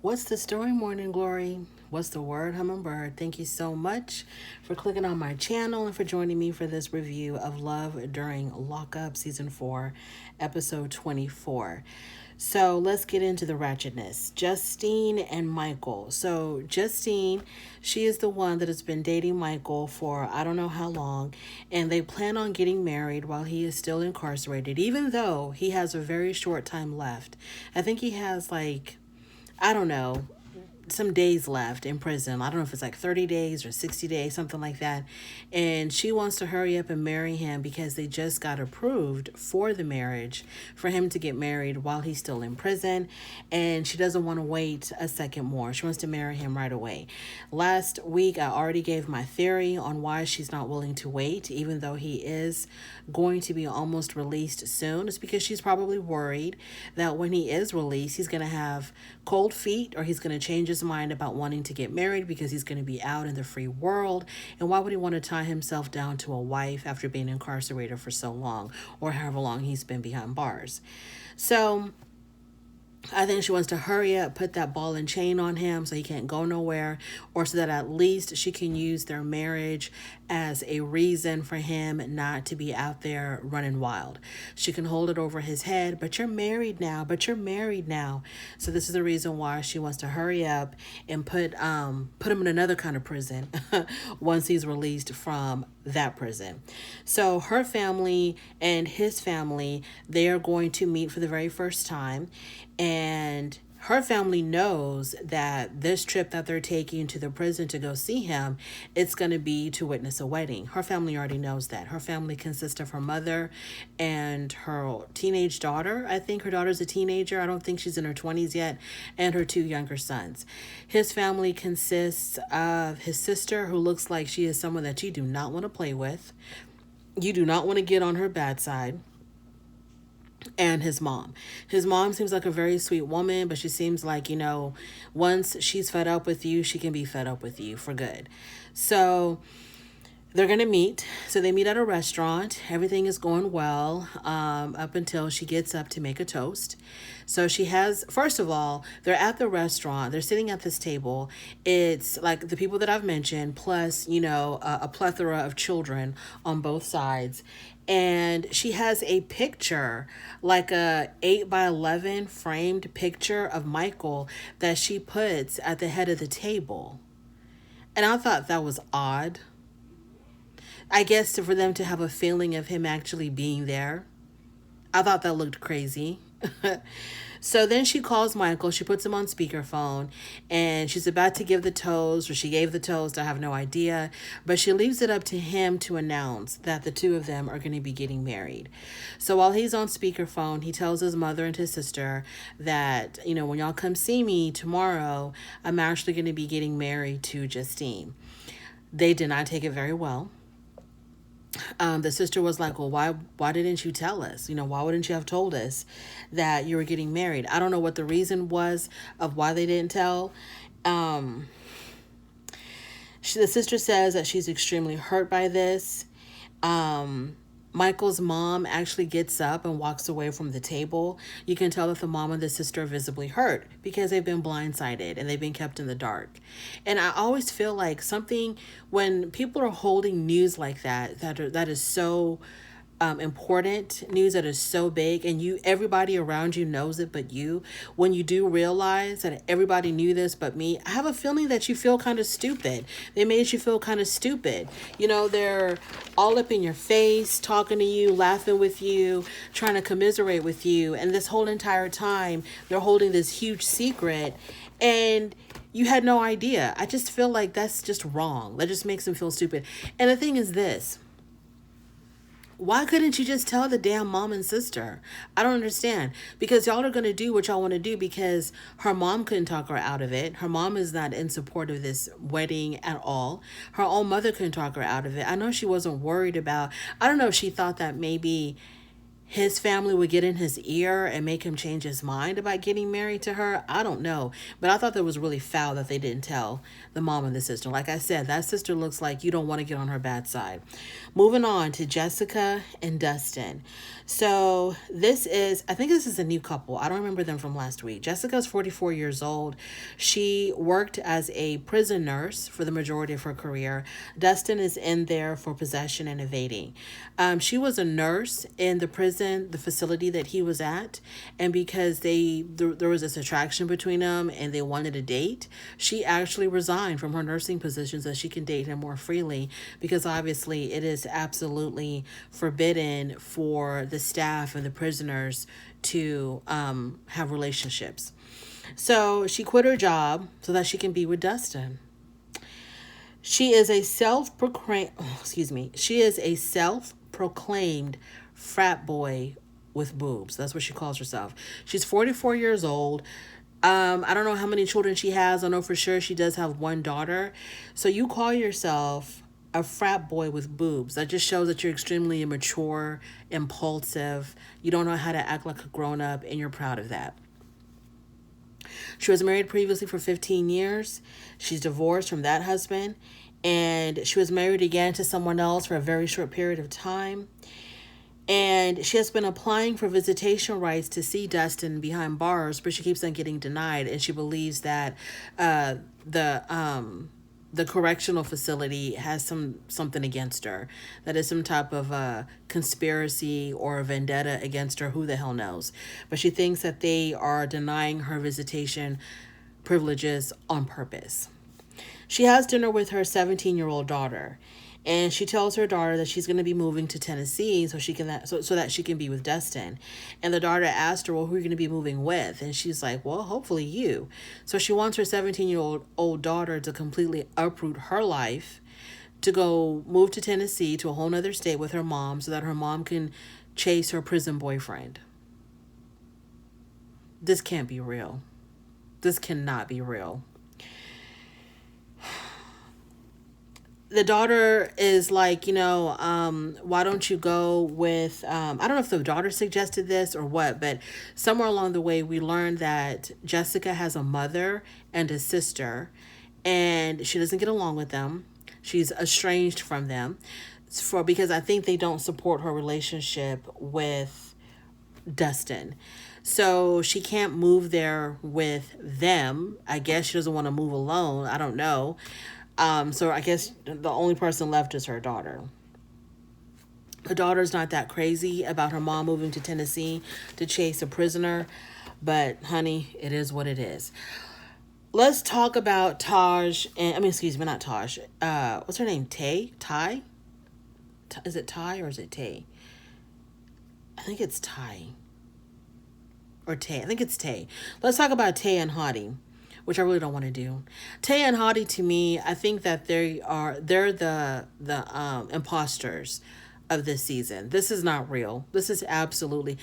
What's the story, Morning Glory? What's the word, Hummingbird? Thank you so much for clicking on my channel and for joining me for this review of Love During Lockup, Season 4, Episode 24. So let's get into the ratchetness. Justine and Michael. So Justine, she is the one that has been dating Michael for I don't know how long, and they plan on getting married while he is still incarcerated, even though he has a very short time left. I think he has I don't know, some days left in prison. I don't know if it's like 30 days or 60 days, something like that. And she wants to hurry up and marry him because they just got approved for the marriage for him to get married while he's still in prison. And she doesn't want to wait a second more. She wants to marry him right away. Last week, I already gave my theory on why she's not willing to wait, even though he is going to be almost released soon. It's because she's probably worried that when he is released, he's going to have cold feet or he's going to change his mind about wanting to get married because he's going to be out in the free world. And why would he want to tie himself down to a wife after being incarcerated for so long or however long he's been behind bars? So I think she wants to hurry up, put that ball and chain on him so he can't go nowhere, or so that at least she can use their marriage as a reason for him not to be out there running wild. She can hold it over his head, but you're married now, but you're married now. So this is the reason why she wants to hurry up and put him in another kind of prison once he's released from that prison. So her family and his family, they are going to meet for the very first time, and her family knows that this trip that they're taking to the prison to go see him, it's going to be to witness a wedding. Her family already knows that. Her family consists of her mother and her teenage daughter. I think her daughter's a teenager. I don't think she's in her 20s yet. And her two younger sons. His family consists of his sister, who looks like she is someone that you do not want to play with. You do not want to get on her bad side, and his mom. His mom seems like a very sweet woman, but she seems like, once she's fed up with you, she can be fed up with you for good. So they're going to meet. So they meet at a restaurant. Everything is going well up until she gets up to make a toast. So she has, first of all, they're at the restaurant. They're sitting at this table. It's like the people that I've mentioned, plus, a plethora of children on both sides. And she has a picture, like a 8x11 framed picture of Michael that she puts at the head of the table. And I thought that was odd. I guess for them to have a feeling of him actually being there. I thought that looked crazy. So then she calls Michael. She puts him on speakerphone, and she's about to give the toast, or she gave the toast. I have no idea. But she leaves it up to him to announce that the two of them are going to be getting married. So while he's on speakerphone, he tells his mother and his sister that, when y'all come see me tomorrow, I'm actually going to be getting married to Justine. They did not take it very well. The sister was like, well, why didn't you tell us? Why wouldn't you have told us that you were getting married? I don't know what the reason was of why they didn't tell. The sister says that she's extremely hurt by this. Michael's mom actually gets up and walks away from the table. You can tell that the mom and the sister are visibly hurt because they've been blindsided and they've been kept in the dark. And I always feel like when people are holding news like that is so important, news that is so big, and everybody around you knows it but you, when you do realize that everybody knew this but me, I have a feeling that you feel kind of stupid. They made you feel kind of stupid. They're all up in your face, talking to you, laughing with you, trying to commiserate with you, and this whole entire time they're holding this huge secret, and you had no idea. I just feel like that's just wrong. That just makes them feel stupid. And the thing is this: why couldn't you just tell the damn mom and sister? I don't understand. Because y'all are going to do what y'all want to do, because her mom couldn't talk her out of it. Her mom is not in support of this wedding at all. Her own mother couldn't talk her out of it. I know she wasn't worried about, I don't know if she thought that maybe his family would get in his ear and make him change his mind about getting married to her. I don't know. But I thought that was really foul that they didn't tell the mom and the sister. Like I said, that sister looks like you don't want to get on her bad side. Moving on to Jessica and Dustin. So I think this is a new couple. I don't remember them from last week. Jessica's 44 years old. She worked as a prison nurse for the majority of her career. Dustin is in there for possession and evading. She was a nurse in the prison, the facility that he was at, and because there was this attraction between them and they wanted to date, she actually resigned from her nursing position so she can date him more freely, because obviously it is absolutely forbidden for the staff and the prisoners to have relationships. So she quit her job so that she can be with Dustin. She is a self-proclaimed frat boy with boobs. That's what she calls herself. She's 44 years old. I don't know how many children she has. I know for sure she does have one daughter. So you call yourself a frat boy with boobs. That just shows that you're extremely immature, impulsive. You don't know how to act like a grown-up, and you're proud of that. She was married previously for 15 years. She's divorced from that husband. And she was married again to someone else for a very short period of time. And she has been applying for visitation rights to see Dustin behind bars, but she keeps on getting denied. And she believes that the correctional facility has something against her. That is some type of conspiracy or a vendetta against her. Who the hell knows? But she thinks that they are denying her visitation privileges on purpose. She has dinner with her 17-year-old daughter, and she tells her daughter that she's going to be moving to Tennessee so that she can be with Dustin. And the daughter asked her, well, who are you going to be moving with? And she's like, well, hopefully you. So she wants her 17-year-old daughter to completely uproot her life, to go move to Tennessee, to a whole nother state with her mom, so that her mom can chase her prison boyfriend. This can't be real. This cannot be real. The daughter is like, why don't you go with, I don't know if the daughter suggested this or what, but somewhere along the way we learned that Jessica has a mother and a sister, and she doesn't get along with them. She's estranged from them because I think they don't support her relationship with Dustin. So she can't move there with them. I guess she doesn't want to move alone. I don't know. So I guess the only person left is her daughter. Her daughter's not that crazy about her mom moving to Tennessee to chase a prisoner, but honey, it is what it is. Let's talk about not Taj. What's her name? Ty? Is it Ty or is it Tay? I think it's Ty. Or Tay. I think it's Tay. Let's talk about Tay and HOTTIE, which I really don't want to do. Tay and HOTTIE, to me, I think that they're the imposters of this season. This is not real. This is absolutely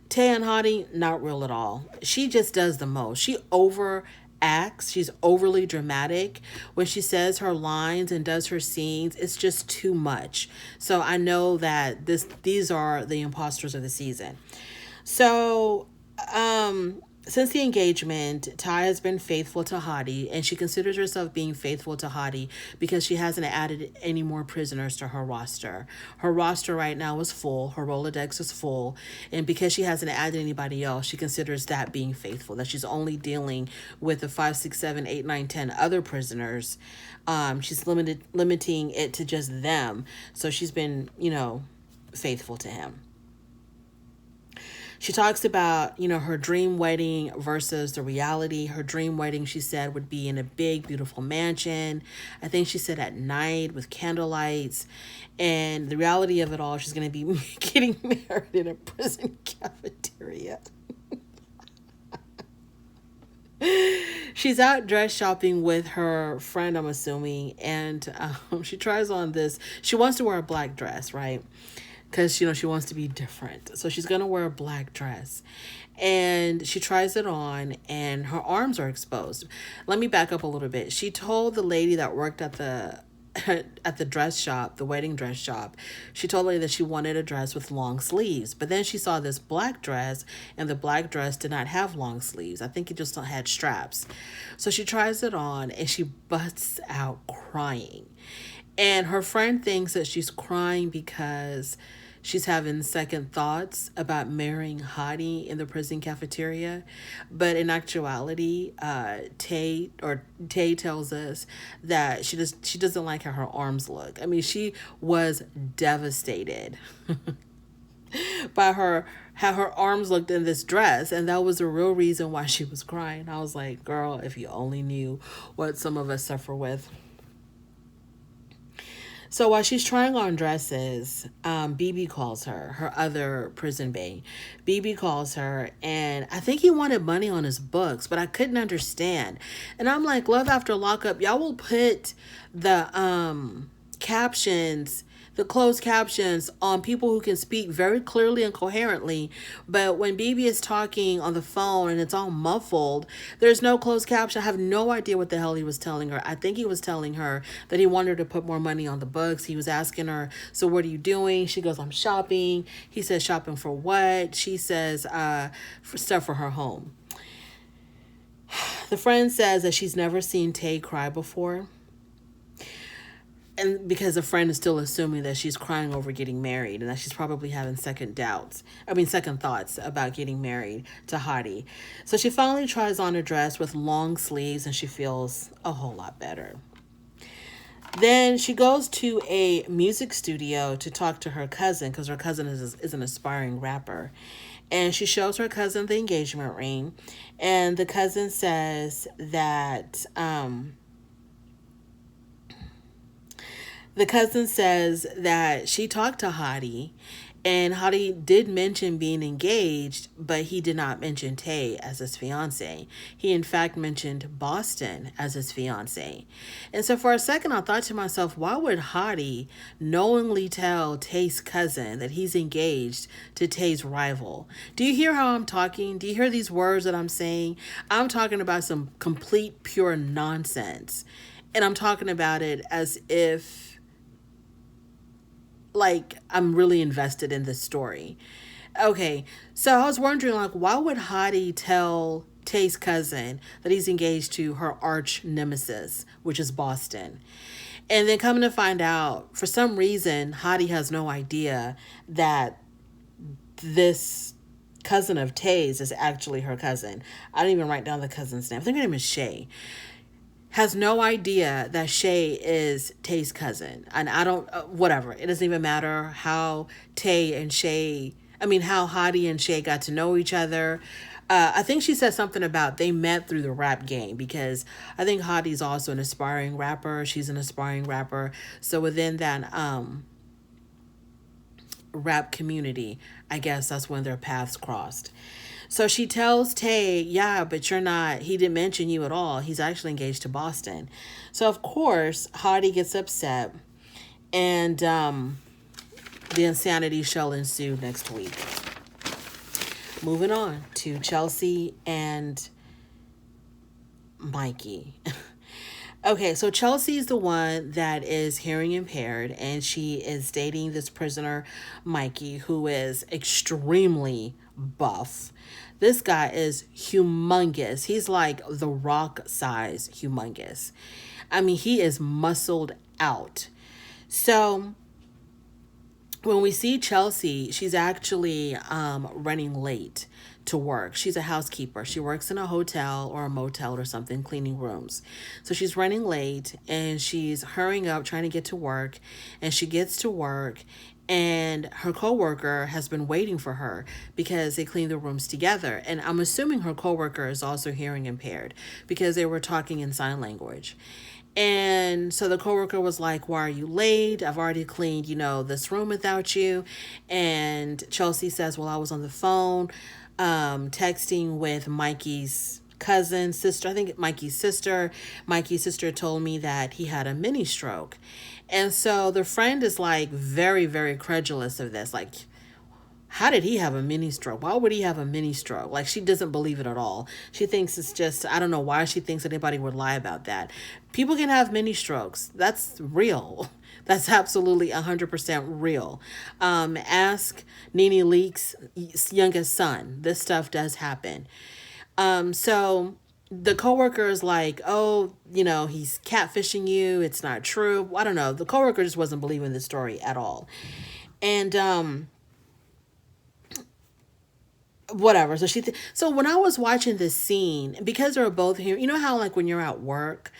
Tay and HOTTIE, not real at all. She just does the most. She overacts. She's overly dramatic when she says her lines and does her scenes. It's just too much. So I know that these are the imposters of the season. So since the engagement, Ty has been faithful to HOTTIE, and she considers herself being faithful to HOTTIE because she hasn't added any more prisoners to her roster. Her roster right now is full. Her Rolodex is full. And because she hasn't added anybody else, she considers that being faithful, that she's only dealing with the 5, 6, 7, 8, 9, 10 other prisoners. She's limiting it to just them. So she's been, faithful to him. She talks about, her dream wedding versus the reality. Her dream wedding, she said, would be in a big, beautiful mansion. I think she said at night with candlelights. And the reality of it all, she's going to be getting married in a prison cafeteria. She's out dress shopping with her friend, I'm assuming. And she tries on this. She wants to wear a black dress, right? Because, she wants to be different. So she's going to wear a black dress. And she tries it on, and her arms are exposed. Let me back up a little bit. She told the lady that worked at the at the dress shop, the wedding dress shop, she told her that she wanted a dress with long sleeves. But then she saw this black dress, and the black dress did not have long sleeves. I think it just had straps. So she tries it on, and she busts out crying. And her friend thinks that she's crying because she's having second thoughts about marrying HOTTIE in the prison cafeteria. But in actuality, Tay tells us that she doesn't like how her arms look. I mean, she was devastated by how her arms looked in this dress, and that was the real reason why she was crying. I was like, girl, if you only knew what some of us suffer with. So while she's trying on dresses, BB calls her other prison bae. BB calls her, and I think he wanted money on his books, but I couldn't understand. And I'm like, Love After Lockup, y'all will put the captions, the closed captions on people who can speak very clearly and coherently. But when BB is talking on the phone and it's all muffled, there's no closed caption. I have no idea what the hell he was telling her. I think he was telling her that he wanted her to put more money on the books. He was asking her, so what are you doing? She goes, I'm shopping. He says, shopping for what? She says, for stuff for her home. The friend says that she's never seen Tay cry before. And because a friend is still assuming that she's crying over getting married and that she's probably having second thoughts about getting married to HOTTIE. So she finally tries on a dress with long sleeves and she feels a whole lot better. Then she goes to a music studio to talk to her cousin because her cousin is an aspiring rapper. And she shows her cousin the engagement ring. And the cousin says that... The cousin says that she talked to HOTTIE, and HOTTIE did mention being engaged, but he did not mention Tay as his fiance. He, in fact, mentioned Boston as his fiance. And so for a second, I thought to myself, why would HOTTIE knowingly tell Tay's cousin that he's engaged to Tay's rival? Do you hear how I'm talking? Do you hear these words that I'm saying? I'm talking about some complete, pure nonsense. And I'm talking about it as if like I'm really invested in this story. Okay, so I was wondering, like, why would HOTTIE tell Tay's cousin that he's engaged to her arch nemesis, which is Boston? And then coming to find out, for some reason, HOTTIE has no idea that this cousin of Tay's is actually her cousin. I didn't even write down the cousin's name. I think her name is Shay. Has no idea that Shay is Tay's cousin. And I don't, whatever. It doesn't even matter how how HOTTIE and Shay got to know each other. I think she said something about they met through the rap game because I think HOTTIE's also an aspiring rapper. She's an aspiring rapper. So within that rap community, I guess that's when their paths crossed. So she tells Tay, yeah, but he didn't mention you at all. He's actually engaged to Boston. So, of course, HOTTIE gets upset. And the insanity shall ensue next week. Moving on to Chelsea and Mikey. Okay, so Chelsea is the one that is hearing impaired, and she is dating this prisoner, Mikey, who is extremely buff. This guy is humongous. He's like the Rock size humongous. I mean, he is muscled out. So when we see Chelsea, she's actually running late to work. She's a housekeeper. She works in a hotel or a motel or something, cleaning rooms. So she's running late and she's hurrying up, trying to get to work. And she gets to work and her coworker has been waiting for her because they clean the rooms together. And I'm assuming her coworker is also hearing impaired because they were talking in sign language. And so the coworker was like, why are you late? I've already cleaned, this room without you. And Chelsea says, well, I was on the phone texting with Mikey's sister. I think Mikey's sister. Mikey's sister told me that he had a mini stroke. And so the friend is like very, very credulous of this. Like, how did he have a mini stroke? Why would he have a mini stroke? Like, she doesn't believe it at all. She thinks it's just, I don't know why she thinks anybody would lie about that. People can have mini strokes. That's real. That's absolutely 100% real. Ask Nene Leak's youngest son. This stuff does happen. So the coworker is like, oh, he's catfishing you. It's not true. I don't know. The coworker just wasn't believing this story at all. And, whatever. So when I was watching this scene, because they're both here, you know how like when you're at work,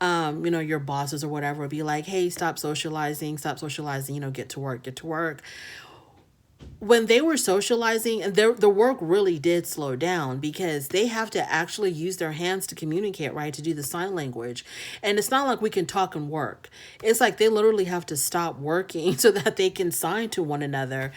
your bosses or whatever would be like, hey, stop socializing, get to work. When they were socializing, and the work really did slow down because they have to actually use their hands to communicate, right? To do the sign language. And it's not like we can talk and work. It's like they literally have to stop working so that they can sign to one another.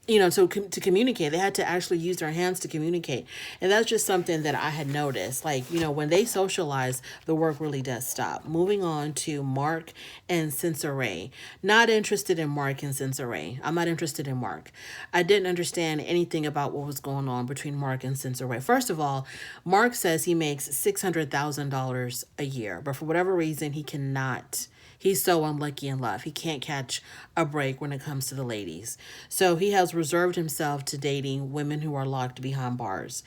So to communicate, they had to actually use their hands to communicate. And that's just something that I had noticed. Like, when they socialize, the work really does stop. Moving on to Mark and Sensore. Not interested in Mark and Sensore. I'm not interested in Mark. I didn't understand anything about what was going on between Mark and Sensore. First of all, Mark says he makes $600,000 a year, but for whatever reason, he cannot. He's so unlucky in love. He can't catch a break when it comes to the ladies. So he has reserved himself to dating women who are locked behind bars.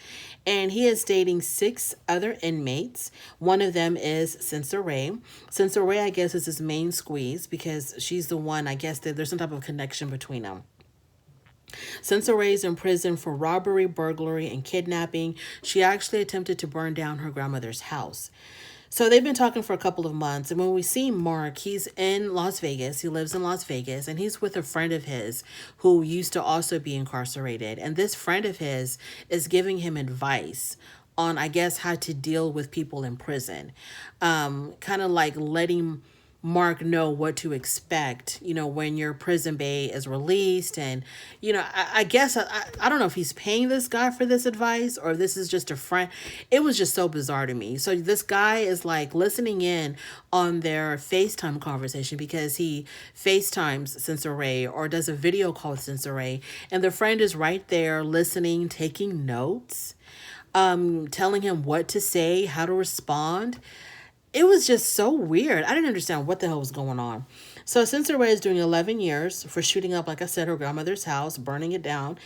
And he is dating 6 other inmates. One of them is Sensore. Sensore, I guess, is his main squeeze because she's the one, I guess, that there's some type of connection between them. Sensore is in prison for robbery, burglary, and kidnapping. She actually attempted to burn down her grandmother's house. So they've been talking for a couple of months. And when we see Mark, he's in Las Vegas. He lives in Las Vegas. And he's with a friend of his who used to also be incarcerated. And this friend of his is giving him advice on, I guess, how to deal with people in prison. Kind of like letting Mark know what to expect, when your prison bae is released. And, I guess, I don't know if he's paying this guy for this advice or this is just a friend. It was just so bizarre to me. So this guy is like listening in on their FaceTime conversation because he FaceTimes Sensore or does a video call with Sensore. And the friend is right there listening, taking notes, telling him what to say, how to respond. It was just so weird. I didn't understand what the hell was going on. So Sensore is doing 11 years for shooting up, like I said, her grandmother's house, burning it down.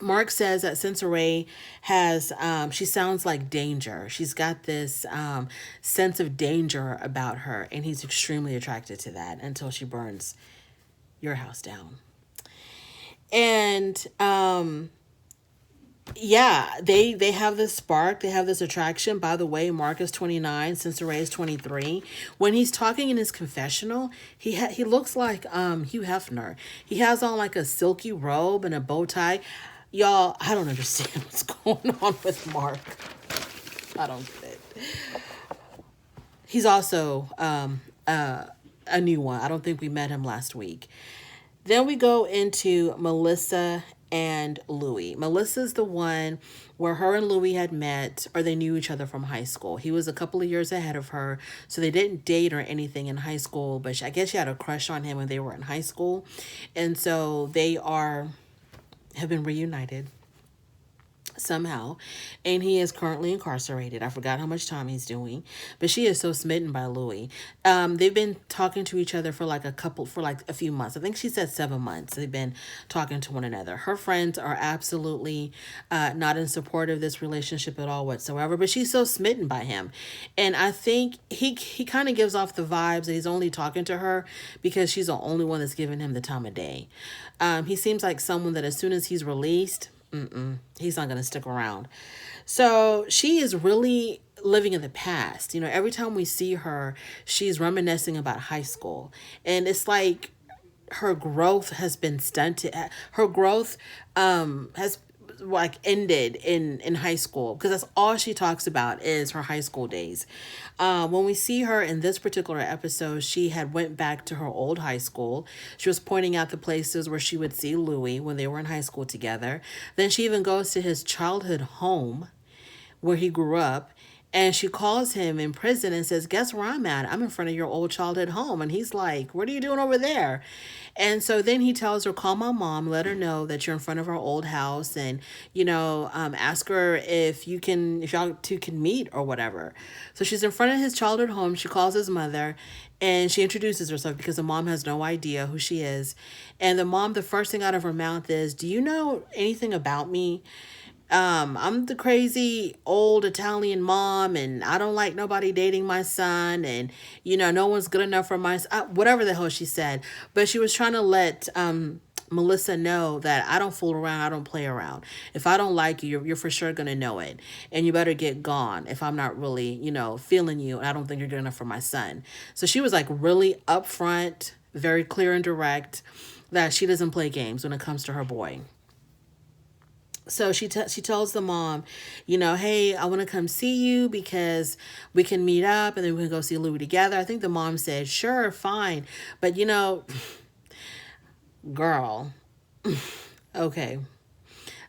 Mark says that Sensore has, she sounds like danger. She's got this sense of danger about her, and he's extremely attracted to that until she burns your house down. And yeah, they have this spark. They have this attraction. By the way, Mark is 29. Sensore is 23. When he's talking in his confessional, he looks like Hugh Hefner. He has on like a silky robe and a bow tie. Y'all, I don't understand what's going on with Mark. I don't get it. He's also a new one. I don't think we met him last week. Then we go into Melissa and Louie. Melissa's the one where her and Louie had met, or they knew each other from high school. He was a couple of years ahead of her, so they didn't date or anything in high school, but I guess she had a crush on him when they were in high school. And so they have been reunited somehow, and he is currently incarcerated. I forgot how much time he's doing, but she is so smitten by Louie. They've been talking to each other for like a few months. I think she said 7 months. They've been talking to one another. Her friends are absolutely not in support of this relationship at all whatsoever, but she's so smitten by him. And I think he kind of gives off the vibes that he's only talking to her because she's the only one that's giving him the time of day. He seems like someone that as soon as he's released, he's not going to stick around. So she is really living in the past. Every time we see her, she's reminiscing about high school. And it's like her growth has been stunted. Her growth has like ended in high school because that's all she talks about is her high school days. When we see her in this particular episode, she had went back to her old high school. She was pointing out the places where she would see Louie when they were in high school together. Then she even goes to his childhood home where he grew up, And she calls him in prison and says, guess where I'm at? I'm in front of your old childhood home. And he's like, what are you doing over there? And so then he tells her, call my mom, let her know that you're in front of her old house, and, ask her if y'all two can meet or whatever. So she's in front of his childhood home. She calls his mother and she introduces herself because the mom has no idea who she is. And the mom, the first thing out of her mouth is, do you know anything about me? I'm the crazy old Italian mom, and I don't like nobody dating my son, and no one's good enough for my son, whatever the hell she said. But she was trying to let Melissa know that I don't fool around, I don't play around. If I don't like you, you're for sure gonna know it, and you better get gone if I'm not really feeling you, and I don't think you're good enough for my son. So she was like really upfront, very clear and direct that she doesn't play games when it comes to her boy. So she tells the mom, hey, I want to come see you because we can meet up and then we can go see Louie together. I think the mom said, sure, fine. But, girl, okay,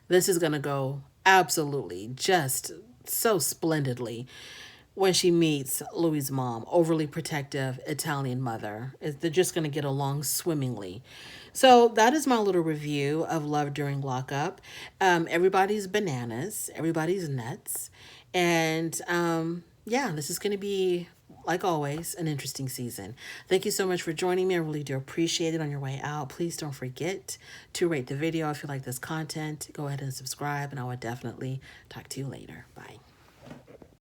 this is going to go absolutely just so splendidly when she meets Louie's mom, overly protective Italian mother. They're just going to get along swimmingly. So that is my little review of Love During Lockup. Everybody's bananas. Everybody's nuts. And yeah, this is going to be, like always, an interesting season. Thank you so much for joining me. I really do appreciate it. On your way out, please don't forget to rate the video if you like this content. Go ahead and subscribe, and I will definitely talk to you later. Bye.